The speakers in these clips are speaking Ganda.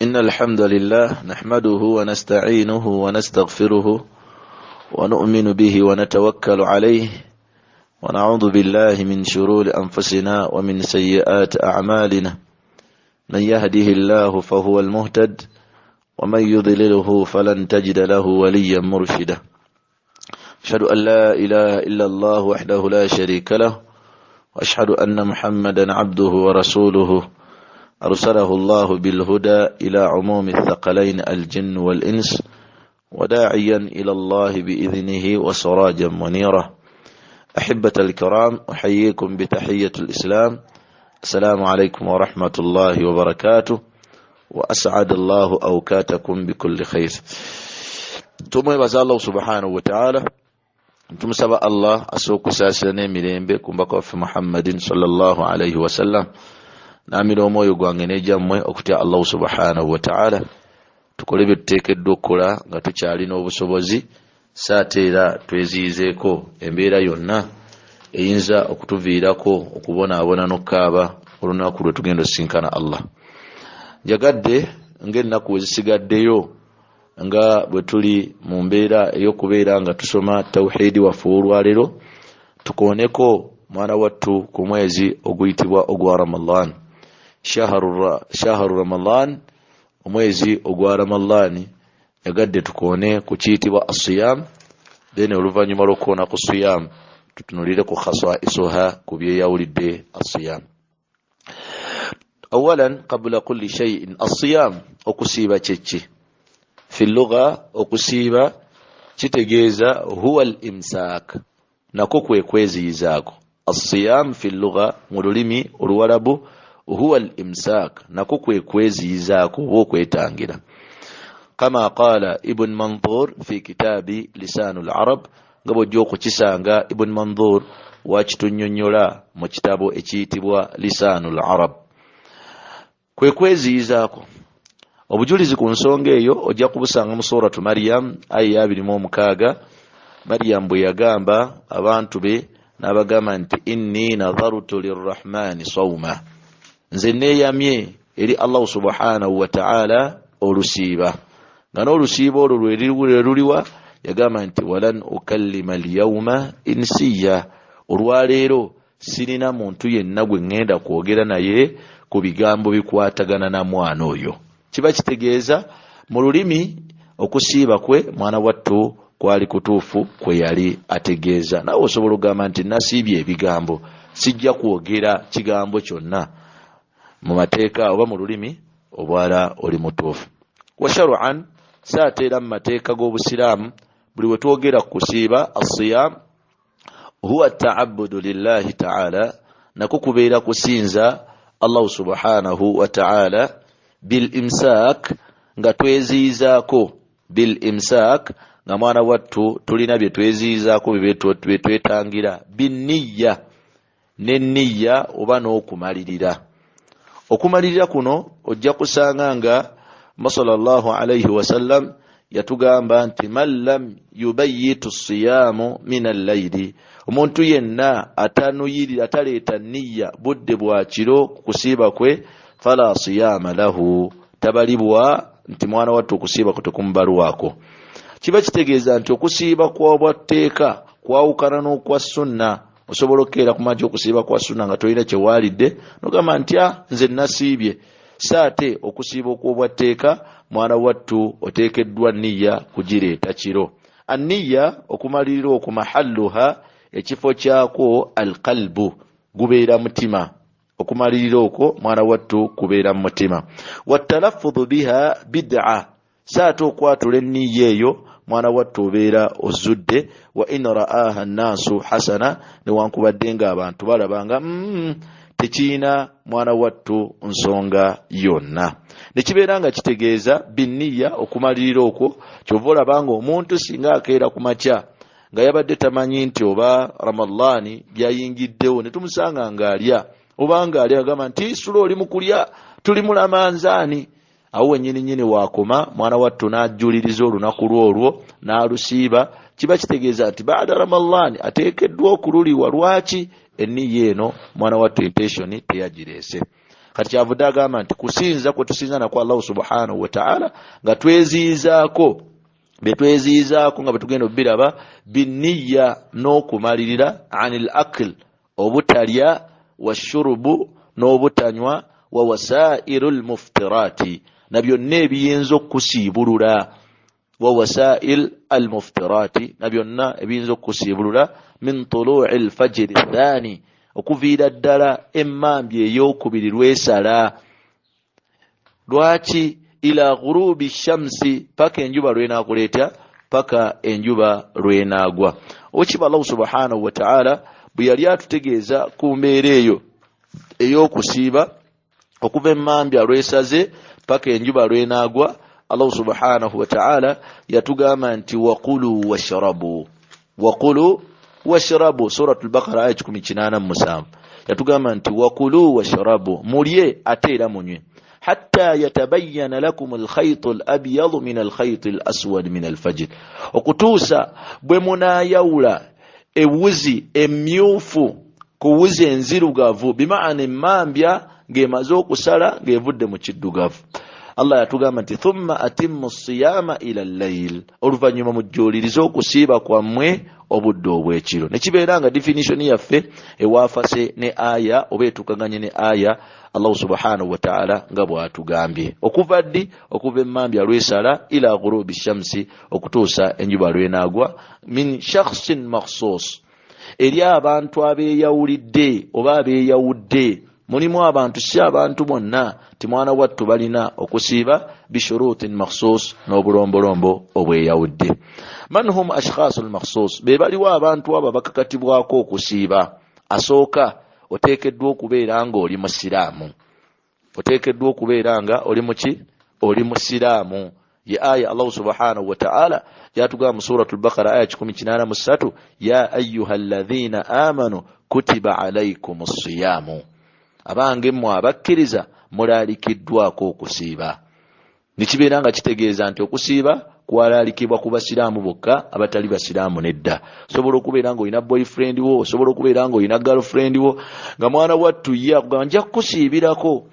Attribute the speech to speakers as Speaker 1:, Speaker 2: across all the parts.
Speaker 1: إن الحمد لله نحمده ونستعينه ونستغفره ونؤمن به ونتوكل عليه ونعوذ بالله من شرور أنفسنا ومن سيئات أعمالنا من يهده الله فهو المهتد ومن يضلله فلن تجد له وليا مرشدا أشهد أن لا إله إلا الله وحده لا شريك له وأشهد أن محمدا عبده ورسوله أرسله الله بالهدى إلى عموم الثقلين الجن والإنس وداعيا إلى الله بإذنه وسراجا منيرا. أحبة الكرام، أحييكم بتحية الإسلام. السلام عليكم ورحمة الله وبركاته، وأسعد الله أوقاتكم بكل خير. ثم يبزى الله سبحانه وتعالى ثم سبأ الله أسوك ساسني مليمبي كمبكو في محمد صلى الله عليه وسلم namiro moyo gwange nejammwe okutya Allah subhanahu wa ta'ala tukole bitekeddwa okukola nga tukyalina obusobozi saateera tweziizeeko embeera yonna eyinza okutuviirako okubonaabona n'okukaaba olunaku lwe tugenda osinkana Allah. Njagadde ng'ennaku wezisigaddeyo nga bwe tuli mu mbeera ey'okubeera nga tusoma tawhiidi waffe olwaleero tukooneko mwana wattu ku mwezi oguyitibwa ogwa Ramadan. Shahru Ramadan, omwezi ogwa Ramadani yagadde tukoone ku kiyitibwa as-siyam, then oluvannyuma lw'okukoona ku siyam tutunulire ku khasaisuha ku byeyawulidde as-siyam. Awalan qabla kulli shay'in, as-siyam okusiiba kyeki? Fi lugha okusiiba kitegeeza huwa al-imsak, nako kwe kweziyizaako. As-siyam fi lugha mu lulimi oluwarabu huwa al-imsak, nako kwe kweziyizaako oba okwetangira. Kama qala Ibn Manzur fi kitabi Lisanul Arab, nga bw'ojja okukisanga Ibn Manzur wakitunnyonnyola mu kitabo ekiyitibwa Lisanul Arab. Kwe kweziyizaako. Obujulizi ku nsonga eyo ojja kubusanga mu suratu Maryam aya 26. Maryam bwe yagamba abantu be n'abagamba nti inni nadhartu lirrahmani sawma, nze neeyamye eri Allah subhanahu wa ta'ala olusiiba. Nga n'olusiiba olwo lwe luliwa yagamba nti walan ukallima al-yawma insiya, olwaleero sirina muntu yenna gwe ngenda kwogera naye ku bigambo bikwatagana na mwana oyo. Kiba kitegeeza mu lulimi okusiiba kwe mwana wattu kwali kutuufu kwe yali ategeeza. Nawe osobola okugamba nti nasiibye ebigambo, sijja kwogera kigambo kyonna mu mateeka oba mu lulimi obwala oli mutuufu. Wa shar'an, saateera mu mateeka g'Obusiraamu buli we twogera ku kusiiba as-siyam huwa ta'abbudu lillahi ta'ala, nako kubeera kusinza Allah subhanahu wa ta'ala bil imsak, nga tweziizaako bil imsak, nga mwana wattu tulina bye tweziizaako bye twetangira binniya, n'enniya oba n'okumalirira. Okumalirira kuno ojja kusanga nga sallallahu alayhi wasallam yatugamba nti man lam yubayyitu siyamu min al-layli, omuntu yenna ataleeta nniya budde bwa kiro kusiiba kwe fala siyama lahu, tabalibwa nti mwana wattu okusiiba kwe tekumubalwako. Kiba kitegeeza nti okusiiba kw'obwatteeka kwawukana n'okwa sunna. Osobola okukeera ku makya okusiiba kwa sunna nga tolina kye waalidde n'ogamba nti nze nasiibye. Saate okusiiba okw'obwatteeka mwana wattu oteekeddwa nniya kugireeta kiro. Anniya okumalirira oku mahalluha, ekifo kyako alqalbu, gubeera mutima. Okumalirira okwo mwana wattu kubeera mu mutima. Wattalaffudhu biha bid'a, saate okwatula enniya eyo mwana wattu obeera ozudde. Wa in ra'aha an-nasu hasana, newankubadde nga abantu balabanga tekiina mwana wattu nsonga yonna. Nekibeera nga kitegeeza binniya okumalirira okwo. Kyova olabanga omuntu singa akeera ku makya nga yabadde tamanyi nti oba Ramadani byayingiddewo, ne tumusanga ng'alya oba ng'alya agamba nti sula oli mu kulya, tuli mulamanzaani. Awo wennyini waakoma mwana wattu n'ajjuliriza olunaku lwolwo n'alusiiba. Kiba kitegeeza nti baada Ramadani ateekeddwa okululiwa. Lwaki? Enniya eno mwana wattu intention teyagireese. kati kyavudde agamba nti kusinza kwe tusinza nakwo Allah subhanahu wa ta'ala nga tweziizaako betweziizaako nga betugenda obiraba binniya n'okumalirira anil akl obutalya washurubu n'obutanywa wa wasairul muftirati na byonna ebiyinza okusiibulula wa wasail al muftirati na byonna ebiyinza okusiibulula min tulu'il fajr athani okuviira ddala emmambya ey'okubiri lwesala lwaki ila ghurubi shamsi paka enjuba lwenakuleeta paka enjuba lwenagwa okiba Allah subhanahu wa ta'ala bwe yali atutegeeza ku mbeera eyo ey'okusiiba okuva emmambya lwesaze paka enjuba lwenagwa Allah subhanahu wa ta'ala yatugamba nti waqulu washrabu suratul baqara ayat 187 yatugamba nti waqulu washrabu mulye ate era munywe hatta yatabayyana lakum al-khayt al-abyad min al-khayt al-aswad min al-fajr okutuusa bwe munayawula ewuzi emyufu ku wuzi enzirugavu bimaana emmambya ng'emaze okusala ng'evudde mu kiddugavu Allah yatugamba nti thumma atimmu siyama ila al-layl oluvannyuma mujjoolirize okusiiba kwammwe obudde obw'ekiro ne kibeera nga definition yaffe ewaafase ne aya oba etukaganye ne aya Allah subhanahu wa ta'ala nga bw'atugambye okuva emmambya lwesala ila ghurubi shamsi okutuusa enjuba lwenagwa min shakhsin makhsus eri abantu abeeyawulidde oba abeeyawudde mulimu abantu si abantu bonna ti mwana wattu balina okusiiba bishurutin makhsus n'obulombolombo obweyawudde man hum ashkhasul makhsus be baliwo abantu abo bakakatibwako okusiiba asooka oteekeddwa okubeera nga oli musiraamu oteekeddwa okubeera nga oli musiraamu ye aya Allah subhanahu wa ta'ala yatugamba mu suratul baqara aya 183 ya ayyuhalladhina amanu kutiba alaykumus siyamu abange mmwe abakkiriza mulalikiddwako okusiiba nikibeera nga kitegeeza nti okusiiba kwalalikibwa ku basiraamu bokka abatali basiraamu nedda sobola okubeera nga olina boyfriend wo osobola okubeera nga olina girlfriend wo nga mwana wattu ye akugamba nja kukusiibirako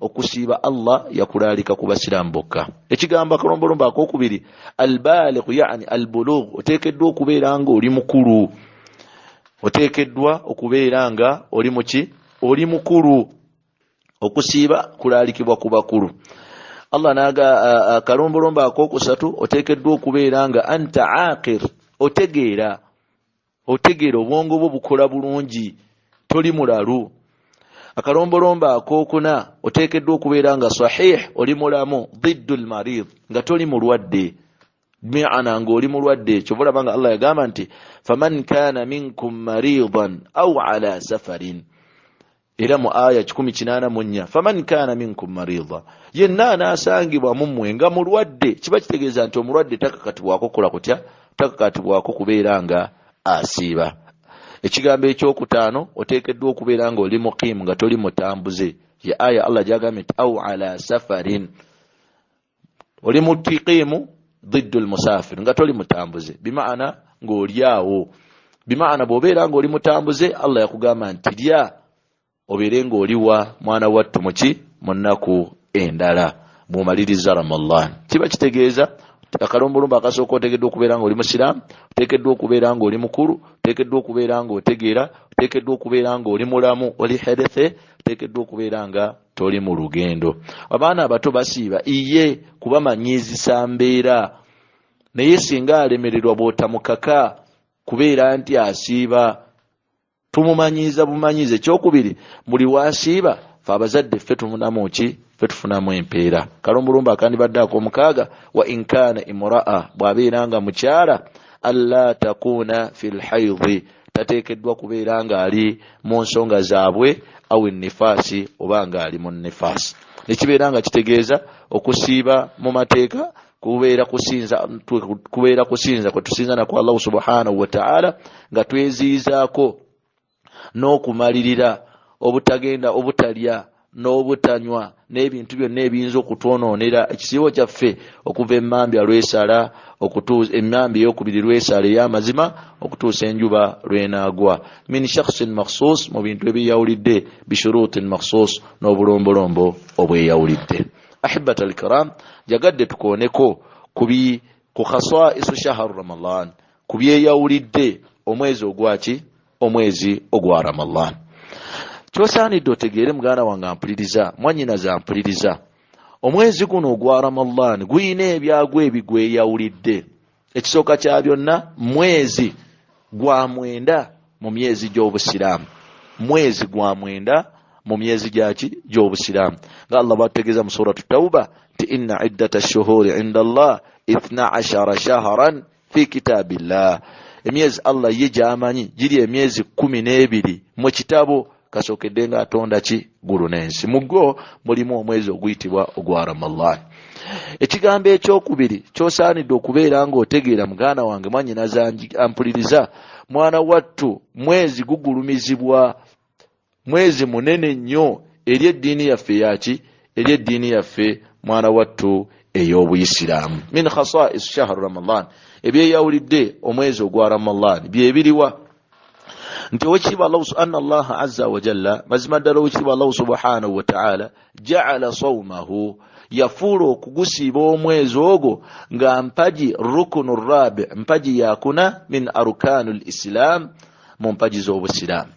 Speaker 1: okusiiba Allah yakulalika ku basiraamu bokka ekigambo akalombolombo akokubiri albaligh yani albulugh oteekeddwa okubeera nga oli mukulu oteekeddwa okubeera nga oli mukulu okusiiba kulalikibwa ku bakulu Allah naga kalombolombo akokusatu oteekeddwa okubeera nga anta aqir otegeera obwongo bwo bukola bulungi toli mulalu akalombolombo akokuna oteekeddwa okubeera nga sahih oli mulamu diddul marid nga toli mulwadde bi'ana nga oli mulwadde kyobulaba nga Allah yagamba nti faman kana minkum maridan aw ala safarin era mu aya 184 faman kana minkum marida yenna anasangibwa mummwe nga mulwadde kiba kitegeeza nti omulwadde takakatibwako kola kutya takakatibwako kubeera nga asiiba ekigambo ekyokutaano oteekeddwa okubeera nga oli muqimu nga toli mutambuze ye aya Allah gyagambye nti aw ala safarin oli muqimu diddul musafir nga toli mutambuze bimaana ng'oli awo bimaana bw'obeera nga oli mutambuze Allah yakugamba nti lya obeere ng'oliwa mwana wattu mu nnaku endala bw'omaliriza Ramadan kiba kitegeeza akalombolombo akasooka oteekeddwa okubeera nga oli musiraamu oteekeddwa okubeera nga oli mukulu oteekeddwa okubeera nga otegeera oteekeddwa okubeera nga oli mulamu oli herethe oteekeddwa okubeera nga toli mu lugendo abaana abato basiiba iye kubamanyiizisa mbeera naye singa alemererwa bw'otamukaka kubeera nti asiiba tumumanyiiza bumanyiize ekyokubiri buli wasiiba fe abazadde ffe tufunamu ki ffe tufunamu empeera kalombolombo akandibadde ak'omukaaga wa inkana imraa bw'abeera nga mukyala alla takuuna fil haidhi tateekeddwa kubeera nga ali mu nsonga zaabwe aw nifaasi oba nga ali mu nifaasi nekibeera nga kitegeeza okusiiba mu mateeka kubeera kusinza kwe tusinza nakwo Allah subhanahu wa ta'ala nga tweziizaako n'okumalirira obutalya n'obutanywa n'ebintu byonna ebiyinza okutwonoonera ekisiibo kyaffe okuva emmambya lwesala okutuusa emmambya ey'okubiri lwesala ey'amazima okutuusa enjuba lwenaagwa min shakhsin makhsus mu bintu ebyeyawulidde bishuruutin makhsus n'obulombolombo obweyawulidde. Ahibbat al-kiram, jagadde tukooneko ku khasaisu shahru Ramadan, ku byeyawulidde omwezi ogwaki, omwezi ogwa Ramadan. Kyosaanidde otegeere muganda wange ampuliriza, mwannyinaze ampuliriza, omwezi guno ogwa Ramadan guyina ebyagwo ebigweyawulidde. Ekisooka kya byonna, mwezi gwa mwenda mu myezi gy'obusiraamu, mwezi gwa mwenda mu myezi gyaki gy'obusiraamu nga Allah batutegeeza mu suratu Tawba ti inna iddata ash-shuhuri inda Allah 12 shahran fi kitabillah. Emyezi Allah ye gy'amanyi giri emyezi 12 mu kitabo kasookedde nga atonda ki gulu n'ensi. Mugwo mulimu omwezi oguyitibwa ogwa Ramadan. Ekigambo ekyokubiri kyosaanidde okubeera ng'otegeera muganda wange mwannyinaze ampuliriza, mwana wattu, mwezi gugulumizibwa, mwezi munene nnyo eri eddiini yaffe yaki, eri eddiini yaffe mwana wattu ey'Obuyisiraamu. Min khasa'is shahr Ramadan, ebyeyawulidde omwezi ogwa Ramadan byebiriwa nti wekiba Allah azza wa jalla, mazima ddala wekiba Allah subhanahu wa ta'ala ja'ala sawmahu, yafuula okugusiiba omwezi ogwo nga mpaji rukunu rabi, mpaji yakuna min arkanul islam, mu mpaji z'obusiraamu.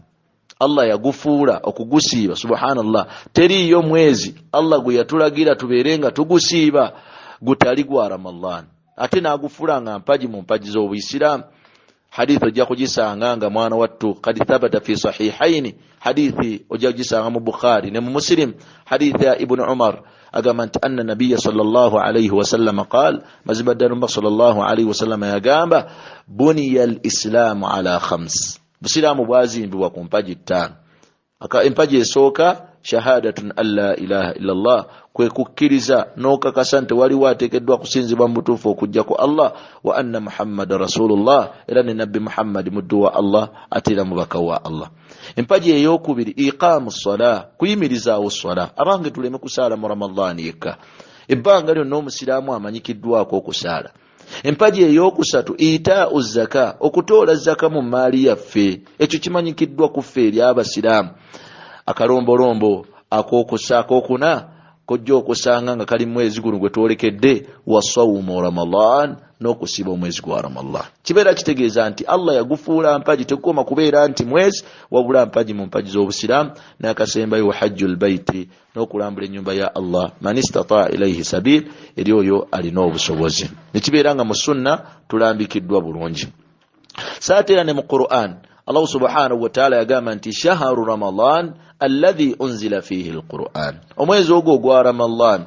Speaker 1: Allah yagufuula okugusiiba, subhanallah. Teriyo mwezi Allah gwe yatulagira tubeerenga tugusiiba gutali gwa Ramadan, ate n'agufuula nga mpaji mu mpaji z'obuyisiraamu. Hadithi ojja kugisanga nga mwana wattu qad thabata fi sahihaini, hadithi ojja kugisanga mu Bukhari ne mu Muslim, hadithi ya Ibn Umar agamba nti anna nabiyya sallallahu alayhi wa sallam qaal, mazima ddala sallallahu alayhi wa sallam yagamba buniya al-islamu ala khams, busiraamu bwazimbibwa ku mpaji 5. Empaji esooka shahadatun an la ilaha illa Allah, kwe kukkiriza n'okakasa nti waliwo ateekeddwa kusinzibwa mu butuufu okujja ku Allah, wa anna Muhammad rasulullah, era ne nabbi Muhammad muddu wa Allah ate era mubaka wa Allah. Empaji ey'okubiri iqaamu ssalah, kuyimirizaawo ssalah, abange tuleme kusaala mu Ramadan yekka, ebbanga lyonna omusiraamu amanyikiddwako okusaala. Empaji ey'okusatu itaa'u zaka, okutoola zaka mu maali yaffe, ekyo kimanyikiddwa ku ffe eri abasiraamu. Akalombolombo akokuna kojja okusanga nga kali mwezi guno gwe twolekedde wa sawmu Ramadan, n'okusiba omwezi gwa Ramadan. Kibeera kitegeeza nti Allah yagufuula mpaji, tekukoma kubeera nti mwezi wabula mpaji mu mpaji z'obusiraamu, n'akasembayo wa hajjul baiti, n'okulambula ennyumba ya Allah, man istata ilayhi sabil, eri oyo alina obusobozi. Nekibeera nga mu sunna tulambikiddwa bulungi. Saate era ne mu Qur'an Allah subhanahu wa ta'ala yagamba nti shahru Ramadan alladhi unzila fihi alquran, omwezi ogwo gwa Ramadan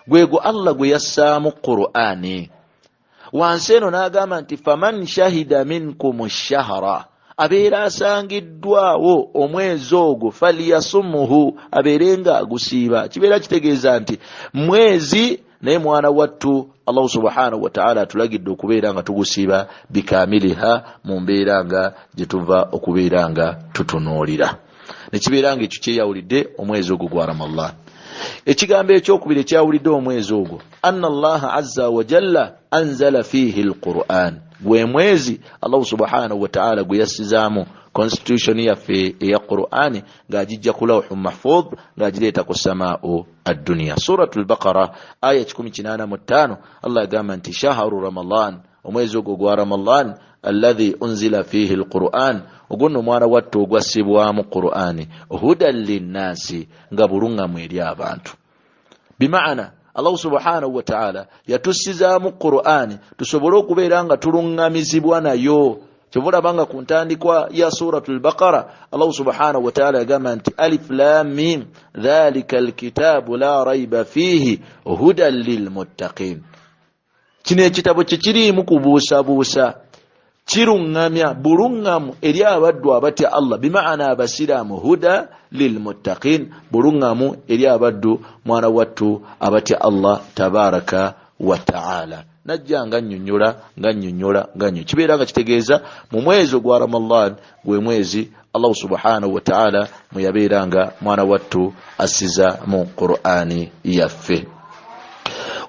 Speaker 1: gwego Allah gwe yassaamu Qur'ani. Wansi eno n'agamba nti faman shahida minkum ash-shahra, abeera asangiddwawo omwezi ogwo falyasumuhu, abeerenga agusiiba. Kibeera kitegeeza nti mwezi naye mwana wattu Allah subhanahu wa ta'ala atulagidde okubeera nga tugusiiba bikamiliha, mu mbeera nga gye tuva okubeera nga tutunuulira. Nekibeera nga ekyo kyeyawulidde omwezi ogwo gwa Ramadan. Ekigambo ekyokubiri ekyawulidde omwezi ogwo, anna Allah azza wa jalla anzala fihi alquran, gwe mwezi Allah subhanahu wa ta'ala gwe yassizaamu constitution yaffe eya Qur'ani ng'agijja ku lawhu mahfuz ng'agireeta ku samaa'u ad-dunya. Suratul Baqara aya 185 Allah yagamba nti shahru Ramadan, omwezi ogwo gwa Ramadan alladhi unzila fihi alquran, ogunno mwana wattu ogwassibwamu Qur'ani, hudan linnasi, nga bulungamu eri abantu. Bimaana Allah subhanahu wa ta'ala yatussizaamu Qur'ani tusobole okubeera nga tulungamizibwa nayo. Kyobulabanga ku ntandikwa ya suratul Baqara Allah subhanahu wa ta'ala yagamba nti alif lam mim dhalika alkitabu la rayba fihi hudan lilmuttaqin. Kino ekitabo kikirimu kubuusabuusa, kirungamya bulungamu eri abaddu abatya Allah, bimaana abasiraamu, huda lilmuttaqin, bulungamu eri abaddu mwana wattu abatya Allah tabaraka wa ta'ala. Najja nga nnyonnyola kibeera nga kitegeeza mu mwezi ogwa Ramadan gwe mwezi Allah subhanahu wa ta'ala muyabeeranga mwana wattu asiza mu Qur'ani yaffe.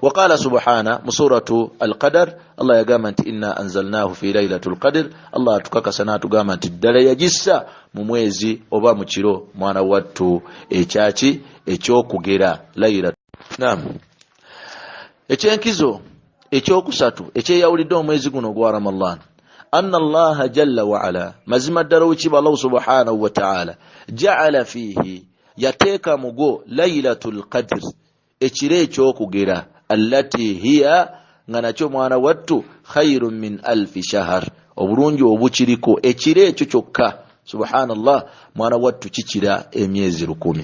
Speaker 1: وقال سبحانه مسورة القدر الله يقام إنا أنزلناه في ليلة القدر الله تكاك سنات قام الدل يجسا ممويزي وبا مچيرو موانا واتو إيشاتي إيشوكو جيرا ليلة. نعم إيشينكيزو إيشوكو ساتو إيشي يولي دوم ويزيقونو قوى رمضان أن الله جل وعلا مزم الدرويشي بالله سبحانه وتعالى جعل فيه يتيكا مغو ليلة القدر إيشيري إيشوكو جيرا التي هي nganacho mwana wattu khairun min alf shahr obulungi obuchiriko ekire ekyo kyokka subhanallah mwana wattu kichira emyezi 10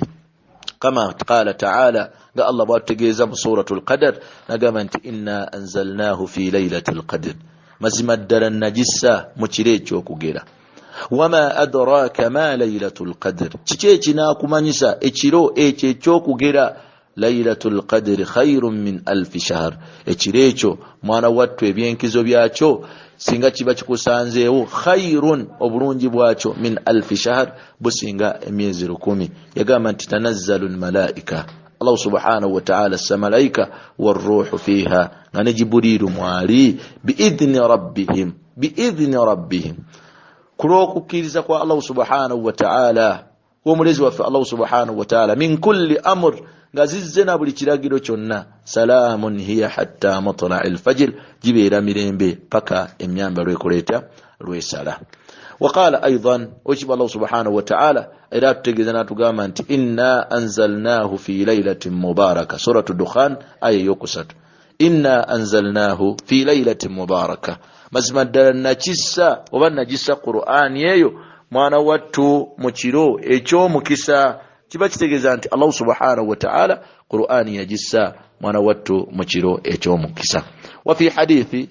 Speaker 1: kama qala ta'ala ga Allah bwategeza mu suratul qadar nagamba nti inna anzalnahu fi laylatil qadr mazima ddala najissa mu kire ekyo kugera wama adraka ma laylatul qadr kike kinakumanyisa ekiro ekyo ekyokugera Laylatul Qadr khairun min alf shahr ekirecho mwana wattu ebyenkizo byakyo singa kiba kikusanzeewo khairun obulungi bwakyo min alf shahr businga emyezi 10 yagamba nti tanazzalul malaika Allah subhanahu wa ta'ala as-malaika war-ruhu fiha ngane jibrilu mwali biidhni rabbihim kulokukiriza kwa Allah subhanahu wa ta'ala omulezi wa Allah subhanahu wa ta'ala min kulli amr ngazizena buli kiragiro kyonna salamun hiya hatta matla'il fajr jibeera mirembe paka emyamba lwekoleta lwesala. وقال ايضا وجب الله سبحانه وتعالى ila tutegezana tugamba nti inna anzalnahu fi laylatin mubarakah surah ad-dukhan aya yokusatu inna anzalnahu fi laylatin mubarakah mazima ddala nakissa oba najissa Qur'ani eyo mwana wattu mu kiro eky'omukisa kiba kitegeeza nti Allah subhanahu wa ta'ala Qur'ani yajissa mwana wattu mu kiro eky'omukisa. Wa fi hadithi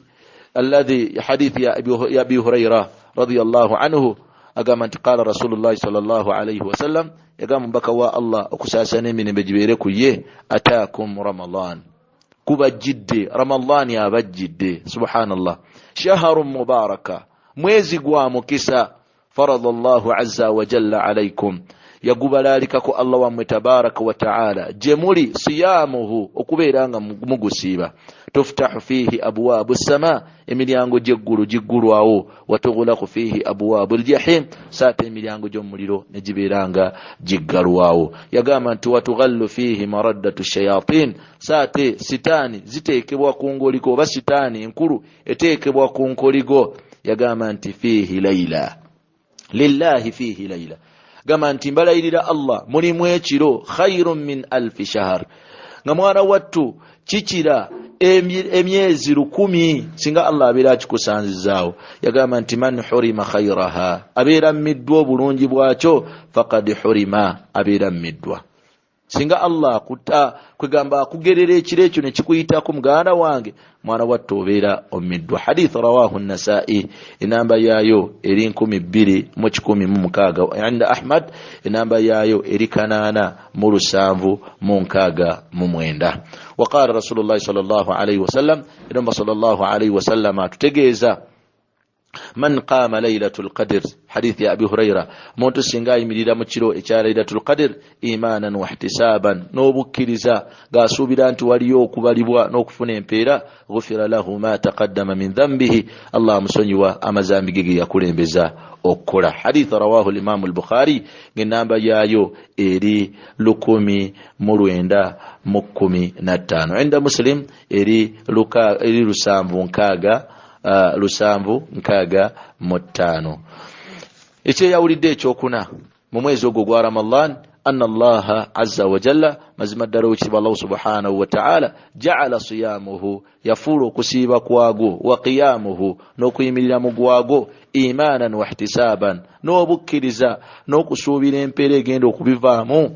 Speaker 1: alladhi hadithi ya Abi Hurairah radiyallahu anhu agamba nti qala Rasulullah sallallahu alayhi wa sallam yagamba mbaka wa Allah okusasana emirembe gibeere ku ye ataakum Ramadan kubajjidde Ramadan yabajjidde subhanallah shahrun mubaraka mwezi gwa mukisa faradallahu azza wa jalla alaykum yagubalalika ko Allah wa tabaraka wa ta'ala jemuli siyamuhu okubeeranga mugusiba tuftahu fihi abwabu as-sama emilyango jeggulu jiggulwawo watughlaqu fihi abwabu al-jahim sate emilyango gy'omuliro nejibeeranga jiggalwawo yagamba nti watughallu fihi maraddatu shayatin sate sitani ziteekebwa ku ngoliko oba sitani enkulu eteekebwa ku nkoligo yagamba nti fihi layla lillahi fihi layla gama nti mbalayirira Allah mulimu ekiro khairun min alf shahr nga mwana wattu kikira emyezi 10 singa Allah abeera akikusanzizaawo yagamba nti man hurima khairaha abeera middwa obulungi bwakyo faqad hurima abeera middwa singa Allah kwegamba akugerera ekiro ekyo ne kikuyitako muganda wange mwana wattu obeera omiddwa. Hadith rawahu an-Nasa'i enamba yayo eri 2216 inda Ahmad enamba yayo eri 879 وقال رسول الله صلى الله عليه وسلم إنما صلى الله عليه وسلم تتجيزا من قام ليلة القدر حديث يا أبي هريرة موت سنغاي مديدا مچيرو إچا ليلة القدر إيمانا واحتسابا نوبكرزا غاسو بدان تواليو كباليبوا نوكفنين بيرا غفر له ما تقدم من ذنبه الله مسنيوا أما زامبيجي يكولين بزا أكورا. حديث رواه الإمام البخاري نamba yayo eri 1015 عند مسلم eri lusanvu nkaga mutano. Ekye yawulidde ekyokuna mu mwezi ogwo gwa Ramadan anna Allah azza wa jalla mazima ddala okiba Allah subhanahu wa ta'ala ja'ala siyamuhu yafulu okusiiba kwago wa qiyamuhu n'okuyimirira mu gwago imanan wa ihtisaban n'obukkiriza n'okusuubira empeera egenda okubivaamu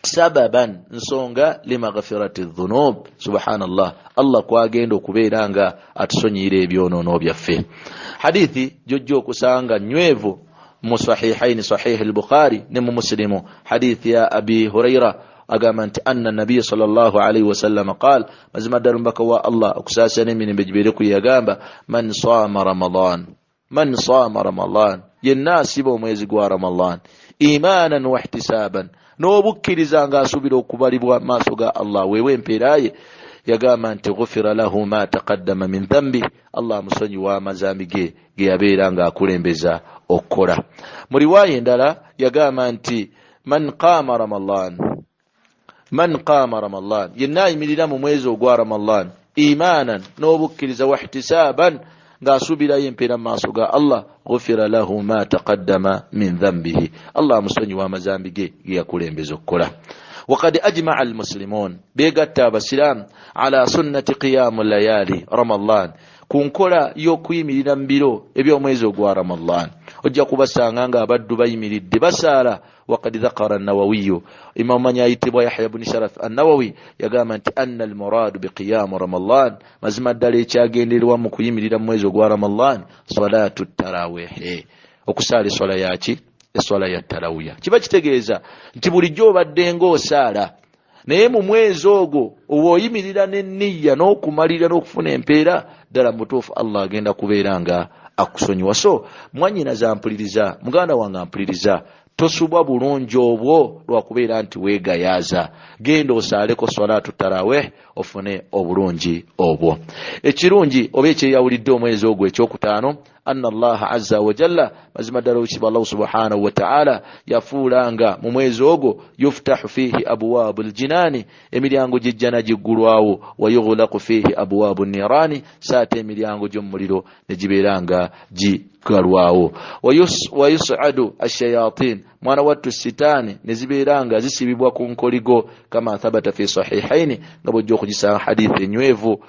Speaker 1: sababan nsonga limaghfirati dhunub subhanallah Allah kwagenda okubeeranga atusonyira ebyonoono byaffe. Hadithi jojjo okusanga nywevu mu sahihaini sahih al-Bukhari ne mu Muslim hadith ya Abi Hurairah agamba nti anna nabiy sallallahu alayhi wasallam qala mazima darumbaka wa Allah okusasana emirembe gibeere ku yagamba man sama Ramadan yenna asiba omwezi gwa Ramadan imanan wa ihtisaban n'obukkiriza ng'asuubira okubalibwa maaso ga Allah weewe empeera ye yagamba nti ghufira lahu ma taqaddama min dhanbi Allah musonyiwa amazambi ge yabeera ng'akulembeza okukola. Mu riwaaya endala yagamba nti man qaama Ramadan yenna ayimirira mu mwezi ogwa Ramadan imanan n'obukkiriza wa ihtisaban ng'asuubirayo empeera mu maaso ga Allah ghufira lahu ma taqaddama min dhanbihi Allah musonyiwa amazambi ge yakulembeza okukola. وقد أجمع المسلمون بيغتا بسلام على سنة قيام الليالي رمضان kunkola y'okuyimirira mbiro eby'omwezi ogwa Ramadan ojja kubasanga nga abaddu bayimiridde basaala. وقد ذكر النووي إمام من يأتي يحيى بن شرف النووي يقام أن المراد بقيام رمضان مزما الدليل تشاغين للوام كيميرira mwezi ogwa Ramadan صلاة التراويح okusali swala yaki eswala ya tarawiya kiba kitegeeza nti bulijjo obadde ng'osaala naye mu mwezi ogwo owoyimirira n'enniya n'okumalira n'okufuna empeera ddala mutuufu Allah agenda kubeera nga akusonyiwa. So mwanyinaza ampuliriza muganda wange ampuliriza tosubwa bulungi obwo lwakubeera nti weegayaaza genda osaaleko swalaatu tarawih ofune obulungi obwo. Ekirungi oba ekyeyawulidde omwezi ogwo ekyokutaano anna Allah azza wa jalla mazima ddala okiba Allah subhanahu wa ta'ala yafuulanga mu mwezi ogwo yuftahu fihi abwaabu ljinaani emiryango gy'ejjana giggulwawo wa yughlaqu fihi abwaabu niraani saate emiryango gy'omuliro ne gibeera nga gigalwawo wa yus'adu ash-shayatin mwana wattu sitaani ne zibeera nga zisibibwa ku nkoligo kama thabata fi sahihaini nga bw'ojja okugisanga hadithi enywevu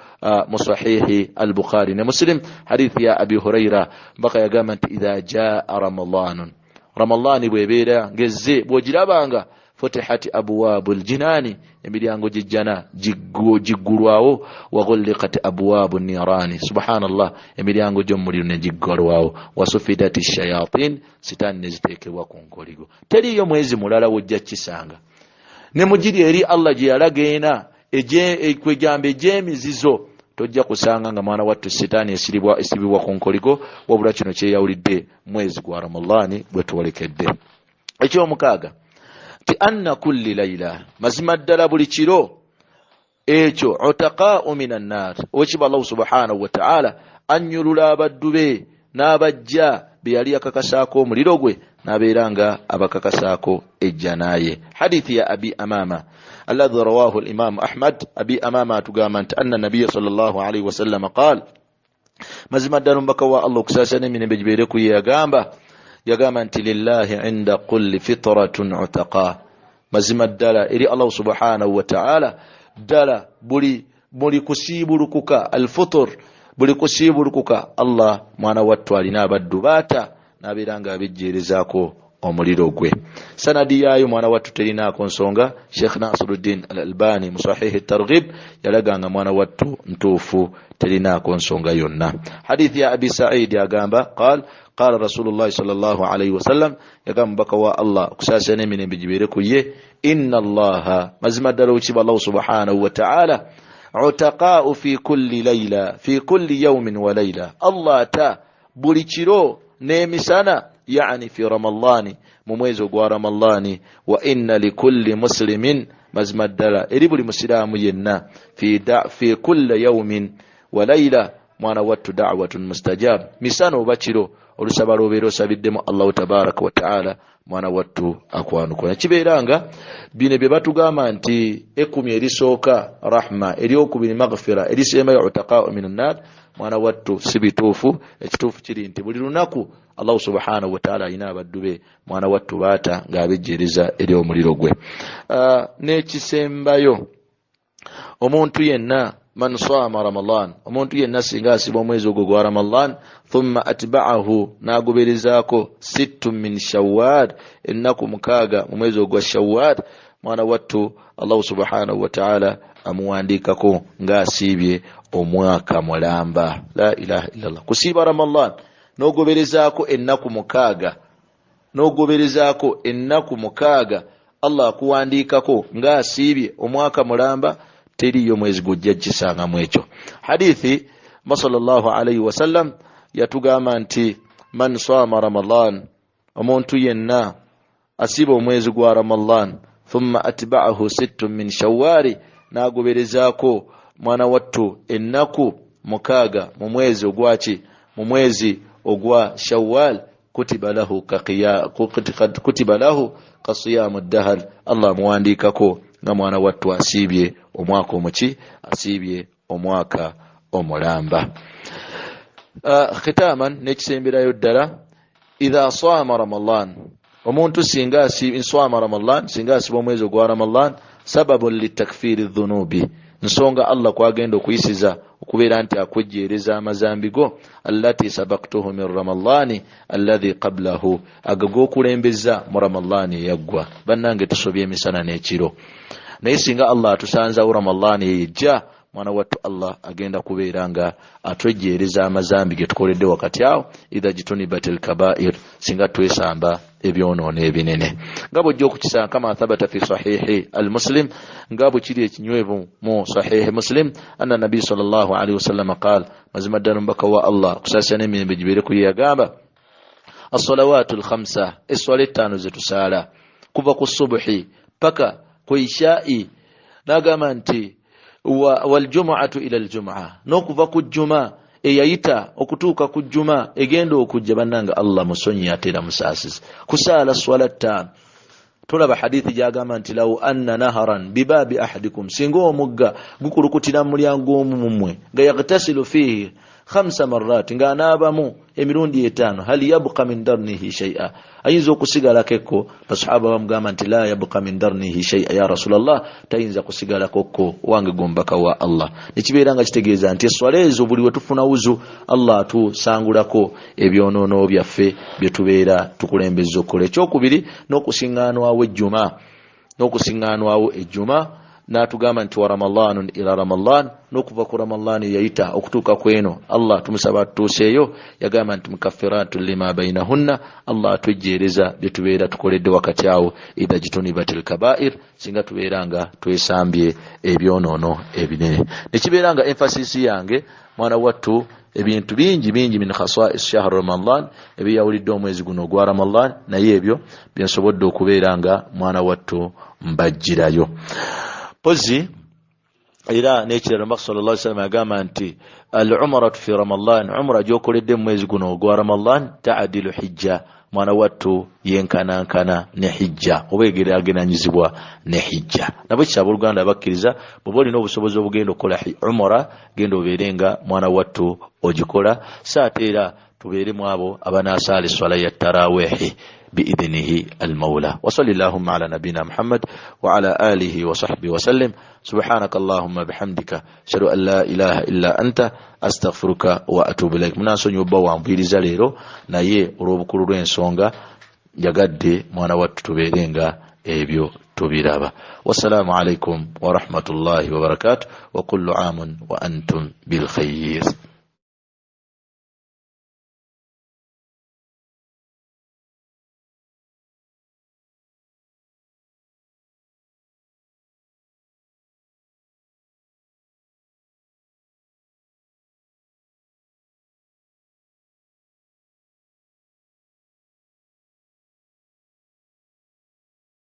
Speaker 1: mu sahihi al-Bukhari ne Muslim hadithi ya Abi Huraira mpaka yagamba nti idha jaa Ramadan bw'ebeera ngezze bw'ogirabanga futihati abwaabul jinaani emiryango gy'ejjana giggulwawo wa ghulliqat abwaabu niraani subhanallah emiryango gy'omuliro ne giggulwawo wa sufidati shayatin sitaani ne ziteekebwa ku nkoligo. Teriyo mwezi mulala wojja kisanga ne mugiri eri Allah gye yalageena ekwegamba egy'emizizo tojja kusanga nga mwana wattu sitaani esibibwa ku nkoligo wabula kino kyeyawulidde mwezi gwa Ramadani bwe tuwolekedde. Ekyomukaaga ti anna kulli layla mazima ddala buli kiro ekyo utaqa'u minan nar okiba Allah subhanahu wa ta'ala anyulula abaddu be n'abajja be yali yakakasaako omuliro gwe n'abeera nga abakakasaako ejjanaye. Hadithi ya Abi Amama alladhi rawahu al-Imam Ahmad Abi Amama atugamba nti anna nabiyya sallallahu alayhi wa sallam qaal mazima ddala mbaka wa Allah okusaasana emirembe gibeere ku ye yagamba nti lillahi inda kulli fitratun utaqa mazima ddala eri Allah subhanahu wa ta'ala ddala buli kusiibulukuka al-futur buli kusiibulukuka Allah mwana wattu alina abaddu baata n'abeera nga abejjeerezaako omuliro gwe. Sanadi yaayo mwana wattu terinaako nsonga. Sheikh Nasiruddin al-Albani mu Sahih at-Targhib yalaganga mwana wattu ntuufu terinaako nsonga yonna. Hadithi ya Abi Sa'id yagamba قال رسول الله صلى الله عليه وسلم يقام بكوا الله كساسنا من بجبير كويه إن الله مزمد دلوشي بالله سبحانه وتعالى عتقاء في كل ليلة في كل يوم وليلة الله تا بوليشيرو نيمسانا يعني في رمضان مميز وقوى رمضان وإن لكل مسلم مزمد دلا إريب المسلم ينا في كل يوم وليلة موانا واتو دعوة مستجاب مسانو بچيرو olusaba lwobeera osabiddemu Allahu tabaraka wa ta'ala mwana wattu akwanukola. Kibeeranga bino bye batugamba nti ekumi erisooka rahma eryokubiri maghfira erisembayo utaqa'u minan nar mwana wattu si bituufu. Ekituufu kiri nti buli lunaku Allah subhanahu wa ta'ala alina abaddu be mwana wattu baata ng'abejjeereza eri omuliro gwe. N'ekisembayo omuntu yenna man saama Ramadan omuntu yenna singa asiba omwezi ogwo gwa Ramadan thumma atba'ahu nagoberezaako sittu min Shawwal ennaku mukaaga mu mwezi ogwa Shawwal mwana wattu Allah subhanahu wa ta'ala amuwandiikako ng'asiibye omwaka mulamba. La ilaha illallah. Kusiiba Ramadan n'ogoberezaako ennaku mukaaga Allah akuwandiikako ng'asiibye omwaka mulamba teriyo mwezi gujja kisanga mwekyo. Hadithi sallallahu alayhi wa sallam yatugamba nti man sama ramadan omuntu yenna asiba omwezi gwa ramadan thumma atba'ahu 6 min shawwal nagoberezaako mwana wattu ennaku mukaaga mu mwezi ogwachi mu mwezi ogwa shawwal kutiba lahu qasiyam ad-dahr Allah muwandikako nga mwana wattu asibye omwaka omuki asibye omwaka omulamba. Khitaman nekisemberayo ddala idha sama ramadan omuntu singa insama ramadan singa asiba omwezi ogwa ramadan sababu litakfiri dhunubi nsonga Allah kwagenda okuyisiza okubeera nti akwejjeereza amazambigo allati sabaqtuhu min ramadani alladhi qablahu agagokulembeza mu ramadani yaggwa bannange tusobye emisana n'ekiro naye singa Allah atusanzawo ramadani yejja mwana wattu Allah agenda kubeera nga atwejjeereza amazambi ge tukoledde wakati awo idha jitunibatil kaba'ir singa twesamba ebyonoono ebinene nga bw'ojja okukisanga kama thabata fi sahihi al-muslim nga bwe kiri ekinywevu mu sahihi muslim anna nabi sallallahu alaihi wasallam qaal mazima ddala mbaka wa Allah kusasa n'emirembe gibeere ku ye yagamba as-salawatu al-khamsa eswala ettaano zetusaala kuva ku subuhi paka ku isha'i n'agamba nti waljumu'atu ila aljumu'a nokuva ku juma eyayita okutuuka ku juma egenda okujja bannanga Allah musonyi atera musasiza kusala swala ttaano tulaba hadithi jagamba nti law anna naharan bibabi ahadikum singa omugga gukulukutira mu mulyango omumwe nga yagtasilu fihi 5 marrat nga anabamu emirundi 5 hali yabqa min darnihi shay'a ayinza okusigalako basahaba bamugamba nti la yabqa min darnihi shay'a ya rasulullah tayinza kusigalako wange gombaka wa Allah nekibeera nga kitegeeza nti eswala ezo buli wetufuna wuzu Allah atusangulako ebyonoono byaffe byetubeera tukulembeza okukola ekyokubiri n'okusiŋŋaanwawo ejjuma n'atugamba nti wa ramadan ila ramadan n'okuva ku ramadan yayita okutuuka kweno Allah tumusaba tutuuseeyo yagamba nti mukaffiratun lima bainahunna Allah atwejjeereza byetubeera tukoledde wakati awo idha jitunibatil kaba'ir singa tubeera nga twesambye ebyonoono ebinene nekibeera nga emphasis yange mwana wattu ebintu bingi min khasa'is shahr ramadan ebiyawulidde omwezi guno gwa ramadan naye ebyo byensobodde okubeera nga mwana wattu mbajjirayo pozi era n'ekirala Muhammad sallallahu alaihi wasallam agamba nti al-umratu fi ramadan umra gyokoledde mu mwezi guno gwa ramadan ta'dilu hijja mwana wattu yenkanankana ne hijja oba egeraageranyizibwa ne hijja nabo kyabo Luganda bakkiriza bwe olina obusobozi obugenda okukola umra genda obeerenga mwana wattu ogikola saateera tubeeremu abo abanaasala swala ya tarawih بإذنه المولى وصلى اللهم على نبينا محمد وعلى آله وصحبه وسلم سبحانك اللهم بحمدك أشهد أن لا إله إلا أنت أستغفرك وأتوب إليك مناسو نيوبوا mpuliriza leero naye olw'obukulu lw'ensonga yagadde mwana wattu tubeerenga ebyo tubiraba. Wassalamu alaikum wa rahmatullahi wa barakatuh wa kullu amun wa antum bil khayr.